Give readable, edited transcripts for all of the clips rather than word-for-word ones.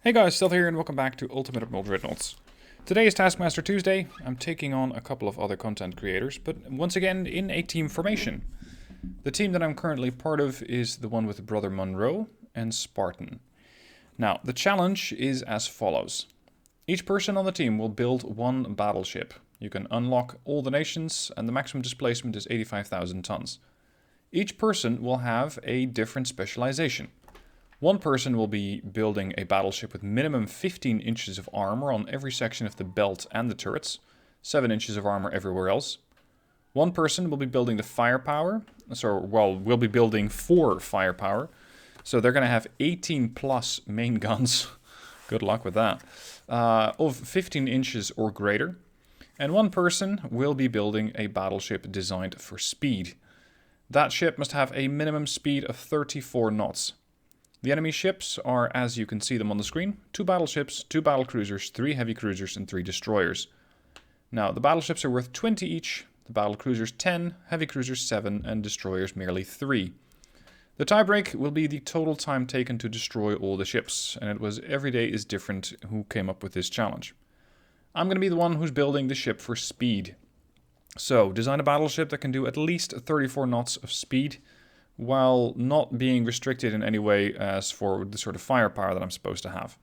Hey guys, Stealth here and welcome back to Ultimate Admiral Dreadnoughts. Today is Taskmaster Tuesday. I'm taking on a couple of other content creators, but once again in a team formation. The team that I'm currently part of is the one with Brother Monroe and Spartan. Now, the challenge is as follows. Each person on the team will build one battleship. You can unlock all the nations and the maximum displacement is 85,000 tons. Each person will have a different specialization. One person will be building a battleship with minimum 15 inches of armour on every section of the belt and the turrets, 7 inches of armour everywhere else. One person will be building the firepower, we'll be building 4 firepower, so they're going to have 18 plus main guns, good luck with that, of 15 inches or greater. And one person will be building a battleship designed for speed. That ship must have a minimum speed of 34 knots. The enemy ships are, as you can see them on the screen, 2 battleships, 2 battlecruisers, 3 heavy cruisers, and 3 destroyers. Now, the battleships are worth 20 each, the battlecruisers 10, heavy cruisers 7, and destroyers merely 3. The tiebreak will be the total time taken to destroy all the ships, and it was every day is different who came up with this challenge. I'm going to be the one who's building the ship for speed. So, design a battleship that can do at least 34 knots of speed, while not being restricted in any way as for the sort of firepower that I'm supposed to have.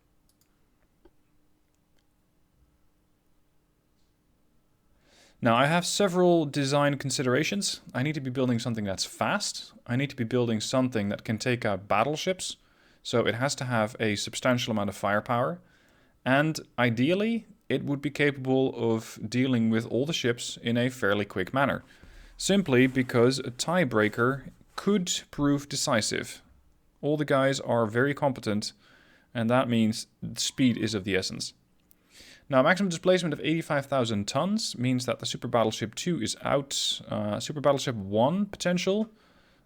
Now, I have several design considerations. I need to be building something that's fast. I need to be building something that can take out battleships. So it has to have a substantial amount of firepower. And ideally, it would be capable of dealing with all the ships in a fairly quick manner. Simply because a tiebreaker could prove decisive. All the guys are very competent, and that means speed is of the essence. Now, maximum displacement of 85,000 tons means that the Super Battleship 2 is out. Super Battleship 1 potential.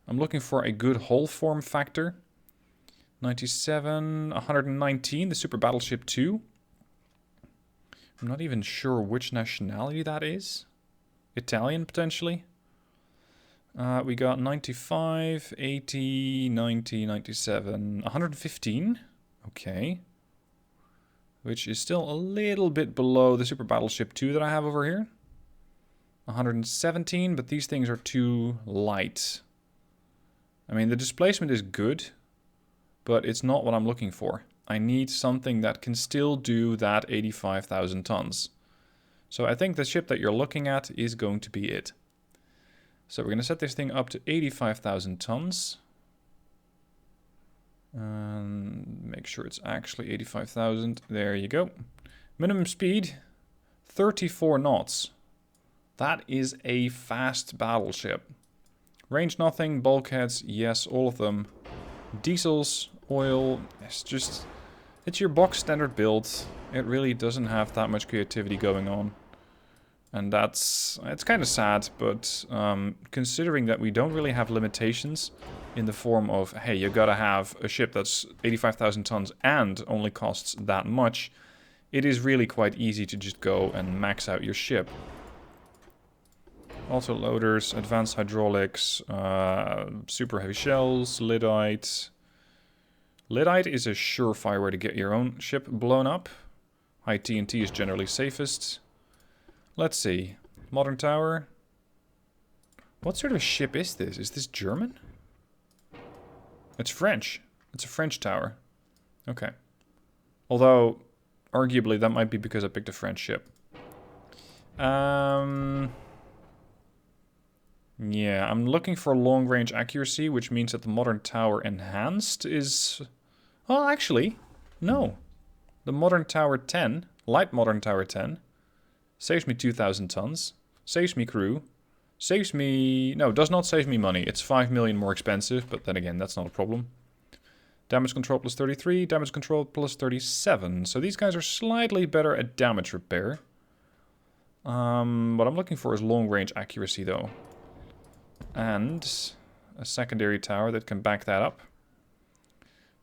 I'm looking for a good hull form factor. 97, 119, the Super Battleship 2. I'm not even sure which nationality that is. Italian, potentially. We got 95, 80, 90, 97, 115. Okay. Which is still a little bit below the Super Battleship 2 that I have over here. 117, but these things are too light. I mean, the displacement is good, but it's not what I'm looking for. I need something that can still do that 85,000 tons. So I think the ship that you're looking at is going to be it. So we're going to set this thing up to 85,000 tons. Make sure it's actually 85,000. There you go. Minimum speed, 34 knots. That is a fast battleship. Range nothing, bulkheads, yes, all of them. Diesels, oil, it's your box standard build. It really doesn't have that much creativity going on. And it's kind of sad, but considering that we don't really have limitations in the form of, hey, you gotta have a ship that's 85,000 tons and only costs that much, it is really quite easy to just go and max out your ship. Auto loaders, advanced hydraulics, super heavy shells, lyddite. Lyddite is a surefire way to get your own ship blown up. High TNT is generally safest. Let's see. Modern tower. What sort of ship is this? Is this German? It's French. It's a French tower. Okay. Although, arguably, that might be because I picked a French ship. Yeah, I'm looking for long-range accuracy, which means that the modern tower enhanced is... Well, actually, no. The modern tower 10, light modern tower 10... saves me 2,000 tons, saves me crew, saves me... No, does not save me money. It's 5 million more expensive, but then again, that's not a problem. Damage control plus 33, damage control plus 37. So these guys are slightly better at damage repair. What I'm looking for is long-range accuracy, though. And a secondary tower that can back that up.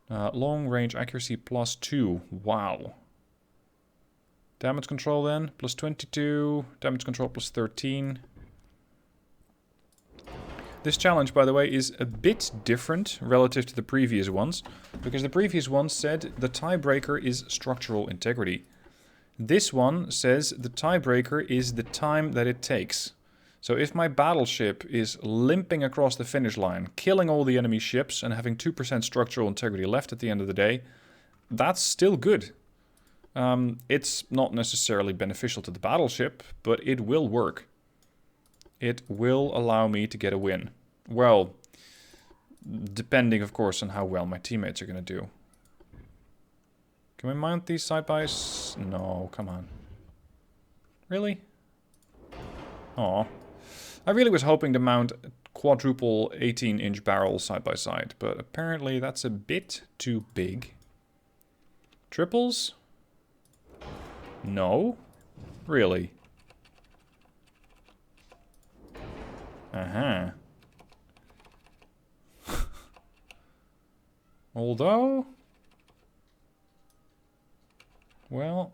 Long-range accuracy plus 2. Wow. Damage control then, plus 22. Damage control plus 13. This challenge, by the way, is a bit different relative to the previous ones, because the previous one said the tiebreaker is structural integrity. This one says the tiebreaker is the time that it takes. So if my battleship is limping across the finish line, killing all the enemy ships and having 2% structural integrity left at the end of the day, that's still good. It's not necessarily beneficial to the battleship, but it will work. It will allow me to get a win. Well, depending, of course, on how well my teammates are going to do. Can we mount these side-bys? No, come on. Really? Aw. I really was hoping to mount a quadruple 18-inch barrel side-by-side, but apparently that's a bit too big. Triples? No? Really? Uh-huh. Although... Well...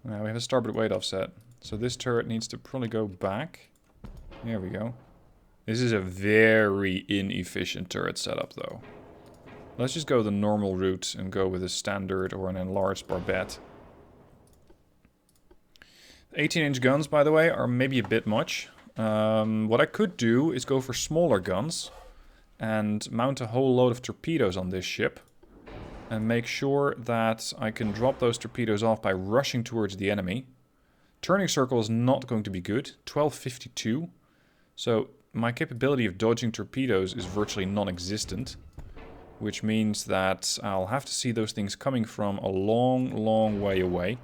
Now we have a starboard weight offset. So this turret needs to probably go back. There we go. This is a very inefficient turret setup, though. Let's just go the normal route and go with a standard or an enlarged barbette. 18-inch guns, by the way, are maybe a bit much. What I could do is go for smaller guns and mount a whole load of torpedoes on this ship and make sure that I can drop those torpedoes off by rushing towards the enemy. Turning circle is not going to be good. 1252. So my capability of dodging torpedoes is virtually non-existent. Which means that I'll have to see those things coming from a long, long way away.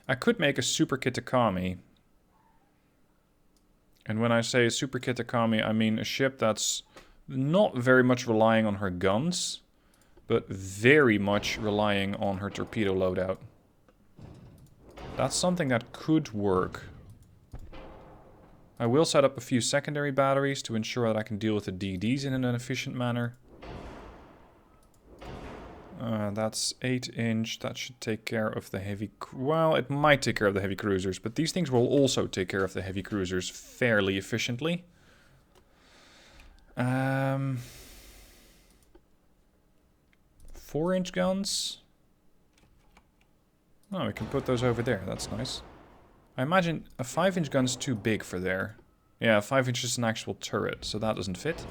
I could make a Super Kitakami. And when I say a Super Kitakami, I mean a ship that's not very much relying on her guns, but very much relying on her torpedo loadout. That's something that could work. I will set up a few secondary batteries to ensure that I can deal with the DDs in an efficient manner. That's 8-inch. That should take care of the heavy... Well, it might take care of the heavy cruisers, but these things will also take care of the heavy cruisers fairly efficiently. 4-inch guns. Oh, we can put those over there. That's nice. I imagine a 5-inch gun's too big for there. Yeah, 5 inches is an actual turret, so that doesn't fit.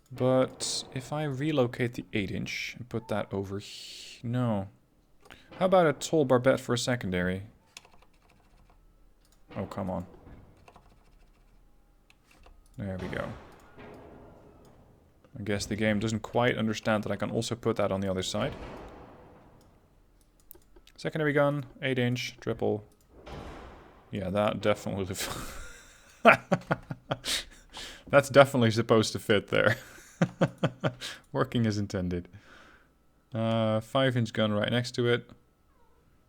But if I relocate the 8-inch and put that over here... No. How about a tall barbette for a secondary? Oh, come on. There we go. I guess the game doesn't quite understand that I can also put that on the other side. Secondary gun, 8-inch, triple. Yeah, that definitely... That's definitely supposed to fit there. Working as intended. 5-inch gun right next to it.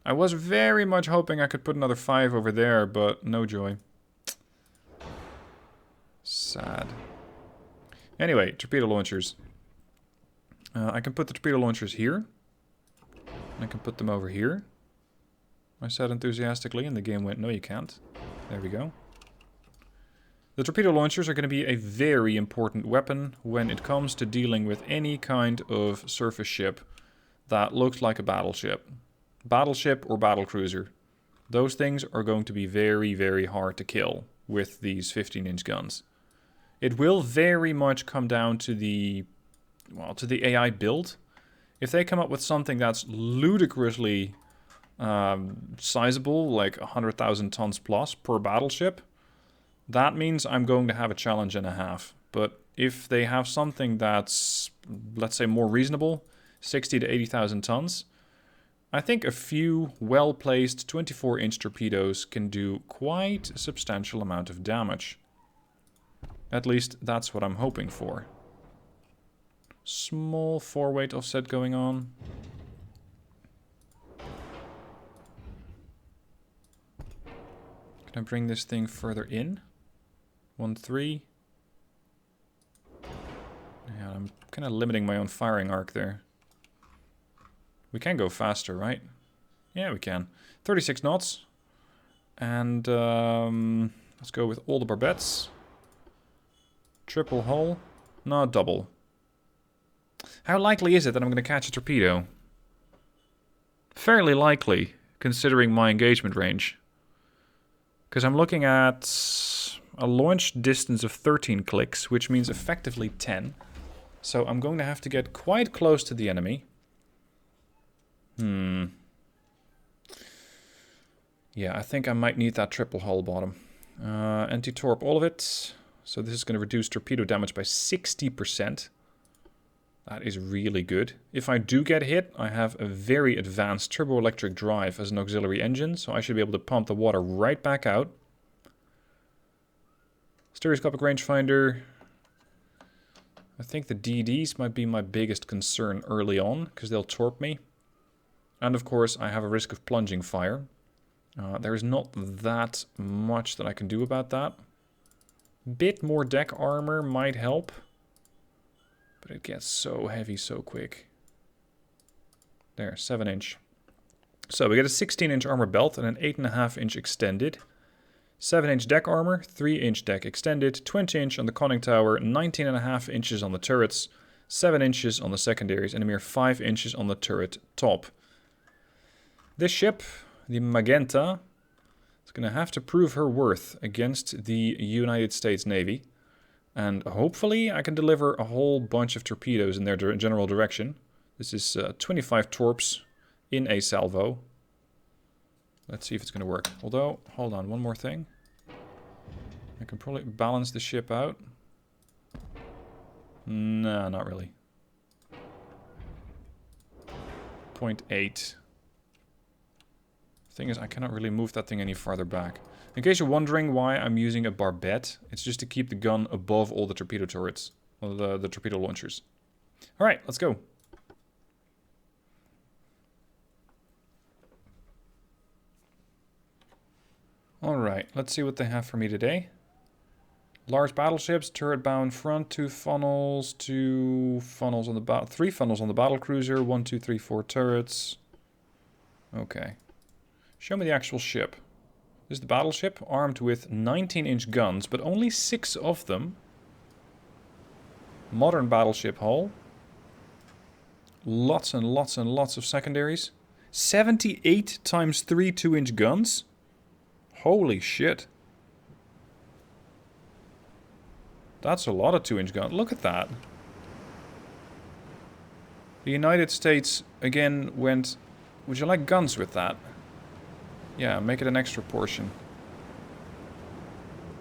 I was very much hoping I could put another 5 over there, but no joy. Sad. Anyway, torpedo launchers. I can put the torpedo launchers here. I can put them over here. I said enthusiastically, and the game went, no you can't. There we go. The torpedo launchers are going to be a very important weapon when it comes to dealing with any kind of surface ship that looks like a battleship. Battleship or battlecruiser. Those things are going to be very, very hard to kill with these 15-inch guns. It will very much come down to the, well, to the AI build. If they come up with something that's ludicrously sizable, like 100,000 tons plus per battleship, that means I'm going to have a challenge and a half. But if they have something that's, let's say, more reasonable, 60 to 80,000 tons, I think a few well-placed 24-inch torpedoes can do quite a substantial amount of damage. At least that's what I'm hoping for. Small 4-weight offset going on. Can I bring this thing further in? 1-3. Yeah, I'm kind of limiting my own firing arc there. We can go faster, right? Yeah, we can. 36 knots. And let's go with all the barbettes. Triple hull. No, double. How likely is it that I'm going to catch a torpedo? Fairly likely, considering my engagement range. Because I'm looking at a launch distance of 13 clicks, which means effectively 10. So I'm going to have to get quite close to the enemy. Yeah, I think I might need that triple hull bottom. Anti-torp, all of it. So this is going to reduce torpedo damage by 60%. That is really good. If I do get hit, I have a very advanced turboelectric drive as an auxiliary engine, so I should be able to pump the water right back out. Stereoscopic rangefinder. I think the DDs might be my biggest concern early on, because they'll torp me. And of course, I have a risk of plunging fire. There is not that much that I can do about that. Bit more deck armor might help. But it gets so heavy so quick. There, 7-inch. So we get a 16-inch armor belt and an 8.5-inch extended. 7-inch deck armor, 3-inch deck extended, 20-inch on the conning tower, 19.5 inches on the turrets, 7 inches on the secondaries, and a mere 5 inches on the turret top. This ship, the Magenta, is going to have to prove her worth against the United States Navy. And hopefully I can deliver a whole bunch of torpedoes in their general direction. This is 25 torps in a salvo. Let's see if it's going to work. Although, hold on, one more thing. I can probably balance the ship out. No, not really. 0.8. Thing is, I cannot really move that thing any farther back. In case you're wondering why I'm using a barbette, it's just to keep the gun above all the torpedo turrets. Or the torpedo launchers. Alright, let's go. Alright, let's see what they have for me today. Large battleships, turret bound front, 2 funnels, 3 funnels on the battle cruiser, 1, 2, 3, 4 turrets. Okay. Show me the actual ship. This is the battleship, armed with 19-inch guns, but only 6 of them. Modern battleship hull. Lots and lots and lots of secondaries. 78 times 3 2-inch guns. Holy shit. That's a lot of 2-inch guns. Look at that. The United States, again, went... Would you like guns with that? Yeah, make it an extra portion.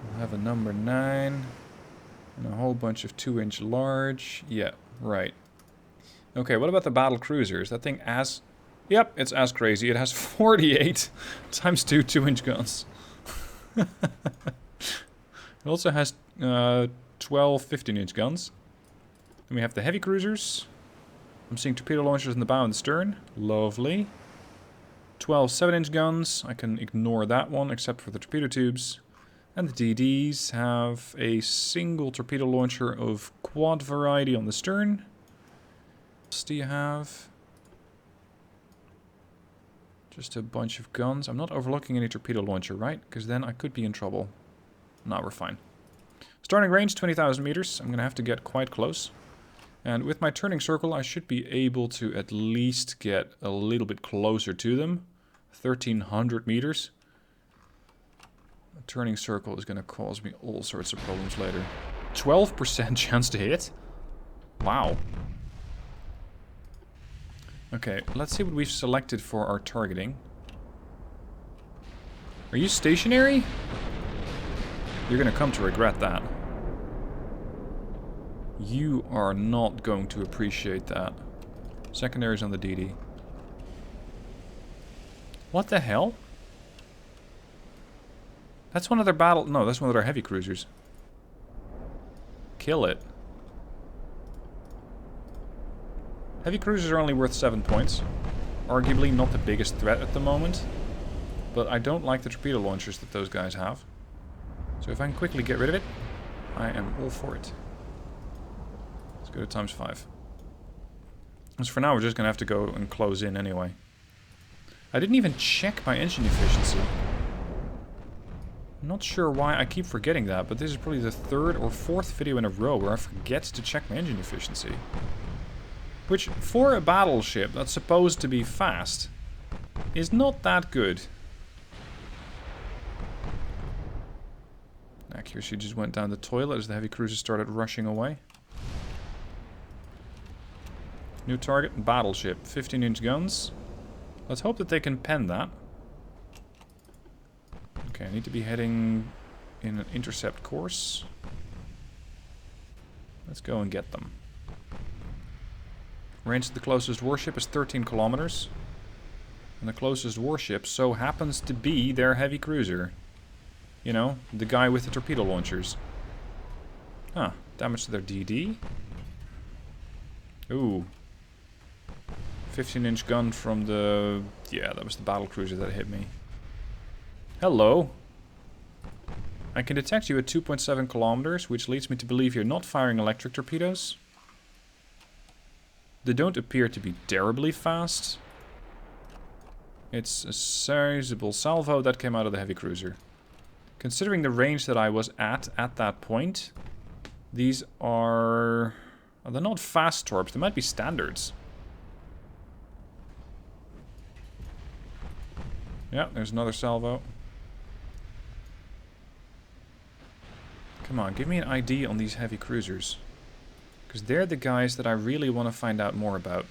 We'll have a number 9. And a whole bunch of 2-inch large. Yeah, right. Okay, what about the battle cruisers? That thing as... Yep, it's as crazy. It has 48 times 2 2-inch guns. It also has 12 15-inch guns. Then we have the heavy cruisers. I'm seeing torpedo launchers in the bow and the stern. Lovely. 12 7-inch guns. I can ignore that one except for the torpedo tubes. And the DDs have a single torpedo launcher of quad variety on the stern. What else do you have? Just a bunch of guns. I'm not overlooking any torpedo launcher, right? Because then I could be in trouble. No, we're fine. Starting range, 20,000 meters. I'm going to have to get quite close. And with my turning circle, I should be able to at least get a little bit closer to them. 1,300 meters. A turning circle is going to cause me all sorts of problems later. 12% chance to hit? Wow. Okay, let's see what we've selected for our targeting. Are you stationary? You're going to come to regret that. You are not going to appreciate that. Secondaries on the DD. What the hell? That's one of their battle... No, that's one of their heavy cruisers. Kill it. Heavy cruisers are only worth 7 points. Arguably not the biggest threat at the moment. But I don't like the torpedo launchers that those guys have. So if I can quickly get rid of it, I am all for it. Let's go to ×5. Because for now we're just going to have to go and close in anyway. I didn't even check my engine efficiency. I'm not sure why I keep forgetting that, but this is probably the 3rd or 4th video in a row where I forget to check my engine efficiency. Which, for a battleship that's supposed to be fast, is not that good. Accuracy just went down the toilet as the heavy cruisers started rushing away. New target, battleship, 15-inch guns. Let's hope that they can pen that. Okay, I need to be heading in an intercept course. Let's go and get them. Range to the closest warship is 13 kilometers. And the closest warship so happens to be their heavy cruiser. You know, the guy with the torpedo launchers. Huh, damage to their DD. Ooh. 15-inch gun from the... Yeah, that was the battle cruiser that hit me. Hello. I can detect you at 2.7 kilometers, which leads me to believe you're not firing electric torpedoes. They don't appear to be terribly fast. It's a sizable salvo that came out of the heavy cruiser. Considering the range that I was at that point, these are... They're not fast torps, they might be standards. Yeah, there's another salvo. Come on, give me an ID on these heavy cruisers. Because they're the guys that I really want to find out more about.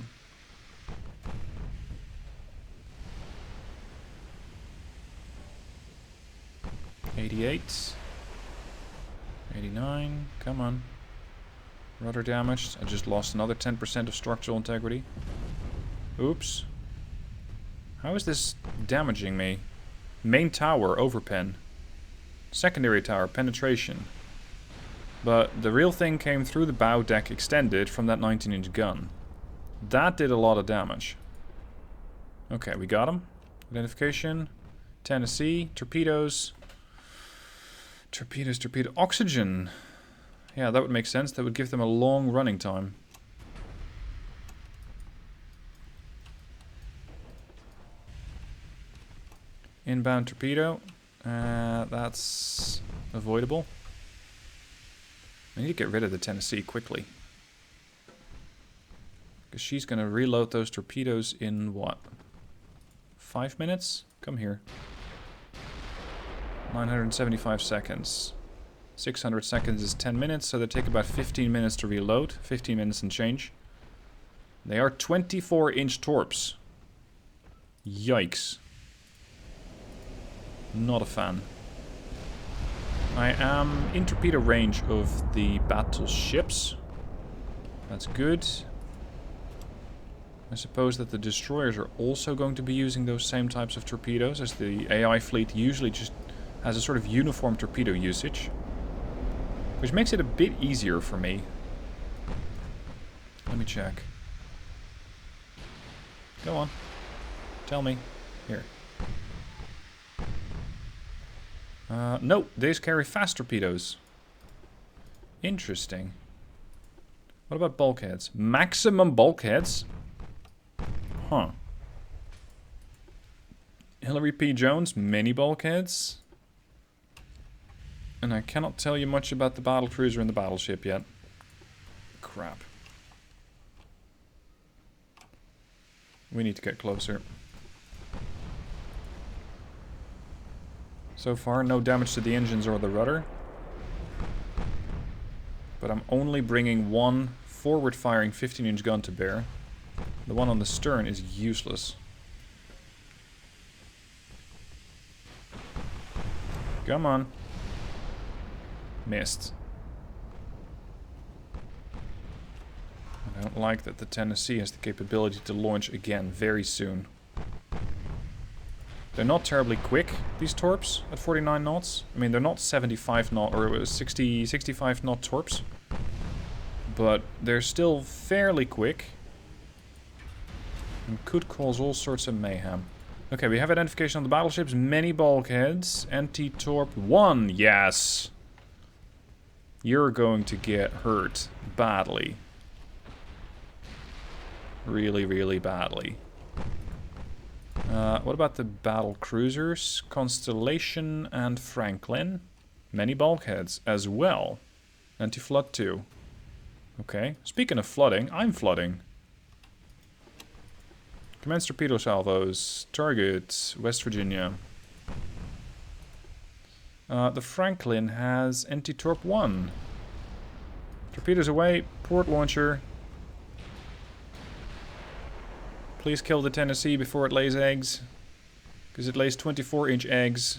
$88. $89. Come on. Rudder damaged. I just lost another 10% of structural integrity. Oops. How is this damaging me? Main tower, overpen. Secondary tower, penetration. But the real thing came through the bow deck extended from that 19-inch gun. That did a lot of damage. Okay, we got him. Identification. Tennessee. Torpedoes. Torpedoes, torpedo. Oxygen. Yeah, that would make sense. That would give them a long running time. Inbound torpedo. That's avoidable. I need to get rid of the Tennessee quickly. Because she's going to reload those torpedoes in what? 5 minutes? Come here. 975 seconds. 600 seconds is 10 minutes, so they take about 15 minutes to reload. 15 minutes and change. They are 24-inch torps. Yikes. Not a fan. I am in torpedo range of the battleships. That's good. I suppose that the destroyers are also going to be using those same types of torpedoes, as the AI fleet usually just has a sort of uniform torpedo usage. Which makes it a bit easier for me. Let me check. Go on. Tell me. Here. No, these carry fast torpedoes. Interesting. What about bulkheads? Maximum bulkheads? Huh. Hillary P. Jones, mini bulkheads? And I cannot tell you much about the battlecruiser and the battleship yet. Crap. We need to get closer. So far, no damage to the engines or the rudder. But I'm only bringing one forward-firing 15-inch gun to bear. The one on the stern is useless. Come on. Missed. I don't like that the Tennessee has the capability to launch again very soon. They're not terribly quick, these torps, at 49 knots. I mean, they're not 75 knot or 65 knot torps. But they're still fairly quick. And could cause all sorts of mayhem. Okay, we have identification on the battleships. Many bulkheads. Anti-torp 1. Yes! You're going to get hurt badly. really, really badly. What about the battle cruisers? Constellation and Franklin. Many bulkheads as well. Anti-flood too. Okay. Speaking of flooding, I'm flooding. Commence torpedo salvos. Target, West Virginia. The Franklin has anti-torp 1. Torpedoes away. Port launcher. Please kill the Tennessee before it lays eggs. Because it lays 24-inch eggs.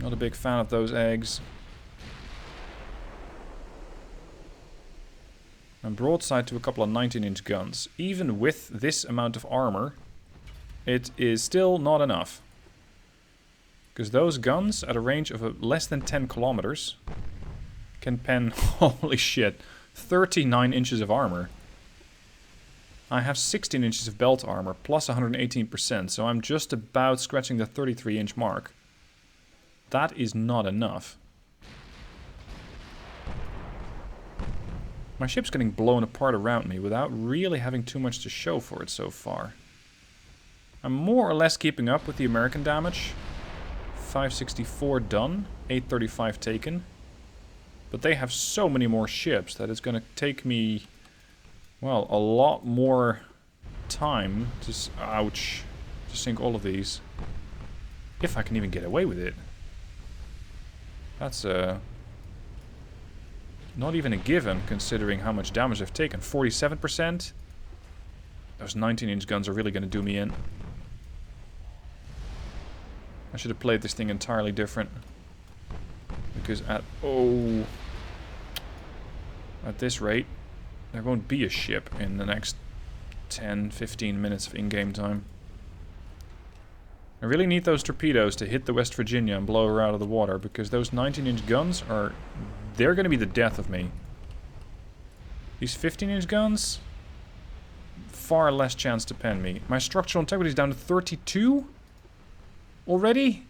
Not a big fan of those eggs. And broadside to a couple of 19-inch guns. Even with this amount of armor, it is still not enough. Because those guns, at a range of less than 10 kilometers, can pen, holy shit, 39 inches of armor. I have 16 inches of belt armor, plus 118%, so I'm just about scratching the 33-inch mark. That is not enough. My ship's getting blown apart around me without really having too much to show for it so far. I'm more or less keeping up with the American damage. 564 done, 835 taken. But they have so many more ships that it's going to take me, well, a lot more time to, ouch, to sink all of these. If I can even get away with it. That's not even a given, considering how much damage I've taken. 47%? Those 19-inch guns are really going to do me in. I should have played this thing entirely different. Because at this rate, there won't be a ship in the next 10-15 minutes of in-game time. I really need those torpedoes to hit the West Virginia and blow her out of the water, because those 19-inch guns are... they're going to be the death of me. These 15-inch guns? Far less chance to pen me. My structural integrity is down to 32? Already?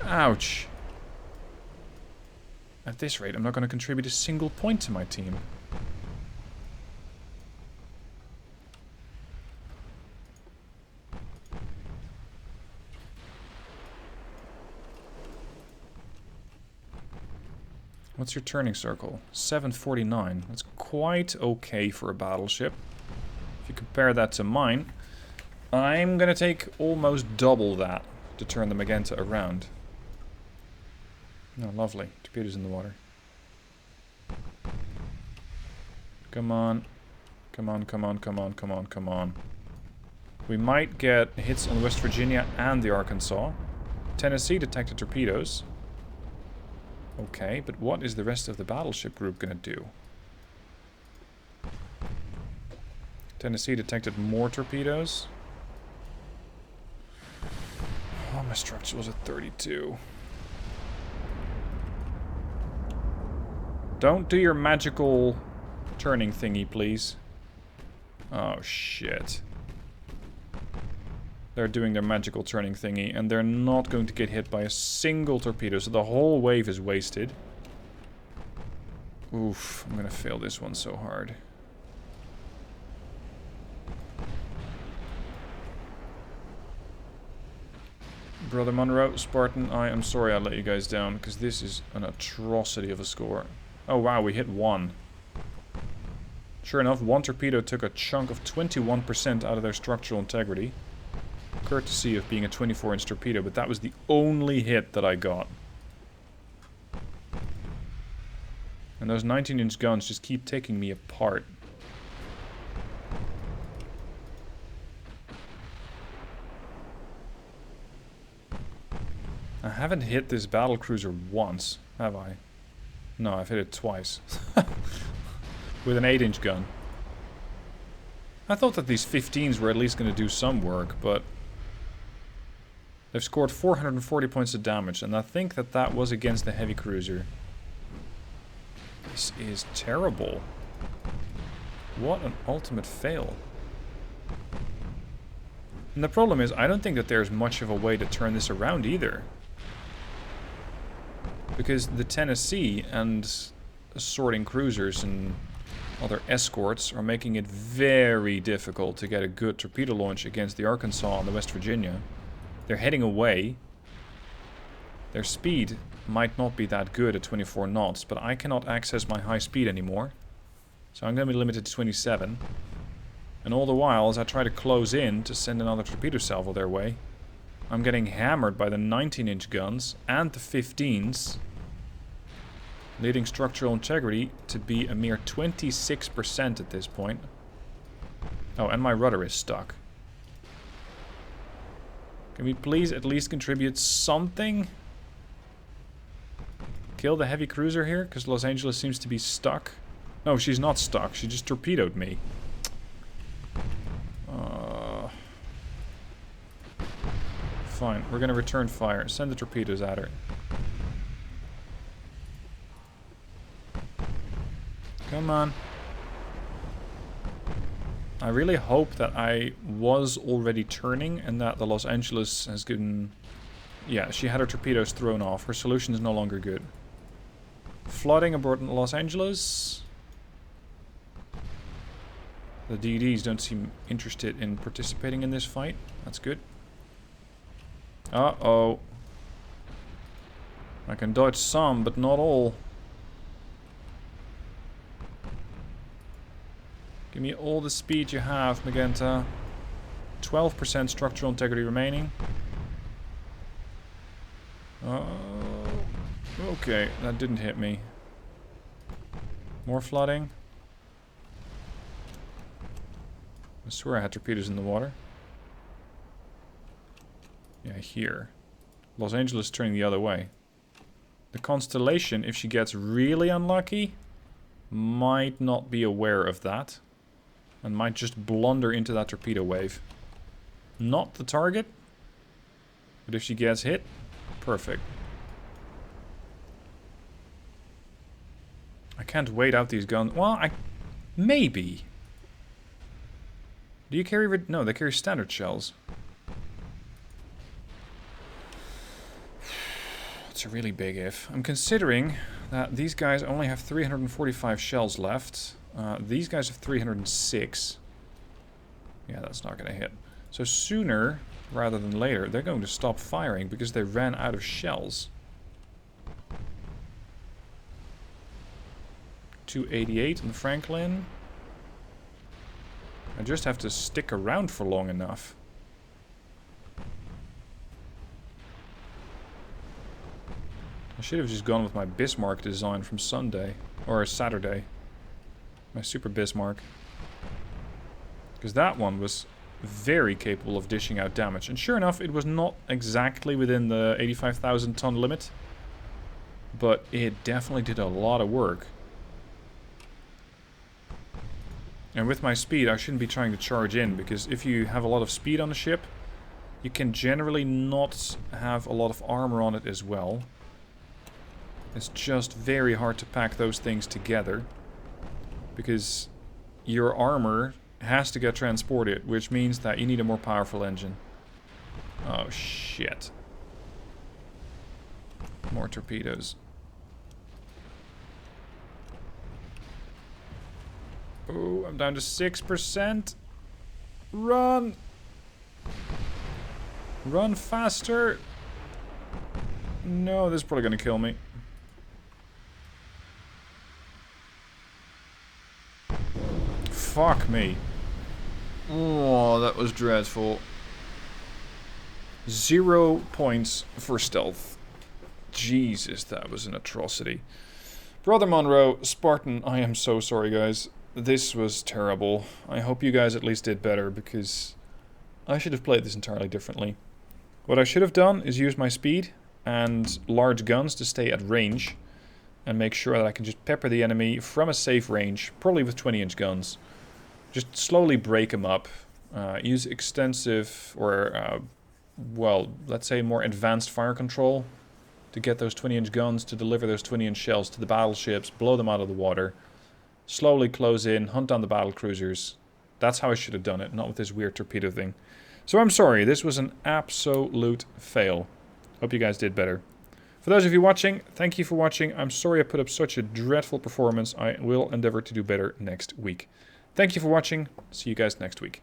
Ouch. At this rate, I'm not going to contribute a single point to my team. What's your turning circle? 749. That's quite okay for a battleship. If you compare that to mine, I'm gonna take almost double that to turn them again to around. Oh, lovely. Torpedoes in the water. Come on. Come on, come on, come on, come on, come on. We might get hits on West Virginia and the Arkansas. Tennessee detected torpedoes. Okay, but what is the rest of the battleship group gonna do? Tennessee detected more torpedoes. Oh, my structure was at 32. Don't do your magical turning thingy, please. Oh, shit. They're doing their magical turning thingy, and they're not going to get hit by a single torpedo, so the whole wave is wasted. Oof, I'm gonna fail this one so hard. Brother Monroe, Spartan, I am sorry I let you guys down, because this is an atrocity of a score. Oh wow, we hit one. Sure enough, one torpedo took a chunk of 21% out of their structural integrity. Courtesy of being a 24-inch torpedo, but that was the only hit that I got. And those 19-inch guns just keep taking me apart. I haven't hit this battlecruiser once, have I? No, I've hit it twice. With an 8-inch gun. I thought that these 15s were at least going to do some work, but... they've scored 440 points of damage, and I think that that was against the heavy cruiser. This is terrible. What an ultimate fail. And the problem is, I don't think that there's much of a way to turn this around either. Because the Tennessee and assorting cruisers and other escorts are making it very difficult to get a good torpedo launch against the Arkansas and the West Virginia. They're heading away. Their speed might not be that good at 24 knots, but I cannot access my high speed anymore. So I'm going to be limited to 27. And all the while, as I try to close in to send another torpedo salvo their way, I'm getting hammered by the 19-inch guns and the 15s, leading structural integrity to be a mere 26% at this point. Oh, and my rudder is stuck. Can we please at least contribute something? Kill the heavy cruiser here, because Los Angeles seems to be stuck. No, she's not stuck. She just torpedoed me. Fine, we're going to return fire. Send the torpedoes at her. Come on. I really hope that I was already turning and that the Los Angeles has given... Yeah, she had her torpedoes thrown off. Her solution is no longer good. Flooding aboard Los Angeles. The DDs don't seem interested in participating in this fight. That's good. Uh-oh. I can dodge some, but not all. Give me all the speed you have, Magenta. 12% structural integrity remaining. Okay, that didn't hit me. More flooding. I swear I had torpedoes in the water. Yeah, here. Los Angeles turning the other way. The Constellation, if she gets really unlucky, might not be aware of that. And might just blunder into that torpedo wave. Not the target. But if she gets hit, perfect. I can't wait out these guns. Well, maybe. Do you carry... No, they carry standard shells. It's a really big if. I'm considering that these guys only have 345 shells left. These guys have 306. Yeah, that's not going to hit. So sooner rather than later, they're going to stop firing because they ran out of shells. 288 on the Franklin. I just have to stick around for long enough. I should have just gone with my Bismarck design from Sunday. Or Saturday. My Super Bismarck. Because that one was very capable of dishing out damage. And sure enough, it was not exactly within the 85,000 ton limit. But it definitely did a lot of work. And with my speed, I shouldn't be trying to charge in. Because if you have a lot of speed on the ship, you can generally not have a lot of armor on it as well. It's just very hard to pack those things together. Because your armor has to get transported, which means that you need a more powerful engine. Oh, shit. More torpedoes. Oh, I'm down to 6%. Run! Run faster! No, this is probably going to kill me. Fuck me. Oh, that was dreadful. 0 points for stealth. Jesus, that was an atrocity. Brother Monroe, Spartan, I am so sorry, guys. This was terrible. I hope you guys at least did better, because I should have played this entirely differently. What I should have done is use my speed and large guns to stay at range and make sure that I can just pepper the enemy from a safe range, probably with 20-inch guns. Just slowly break them up. Use extensive or, well, let's say more advanced fire control to get those 20-inch guns to deliver those 20-inch shells to the battleships, blow them out of the water. Slowly close in, hunt down the battle cruisers. That's how I should have done it, not with this weird torpedo thing. So I'm sorry, this was an absolute fail. Hope you guys did better. For those of you watching, thank you for watching. I'm sorry I put up such a dreadful performance. I will endeavor to do better next week. Thank you for watching. See you guys next week.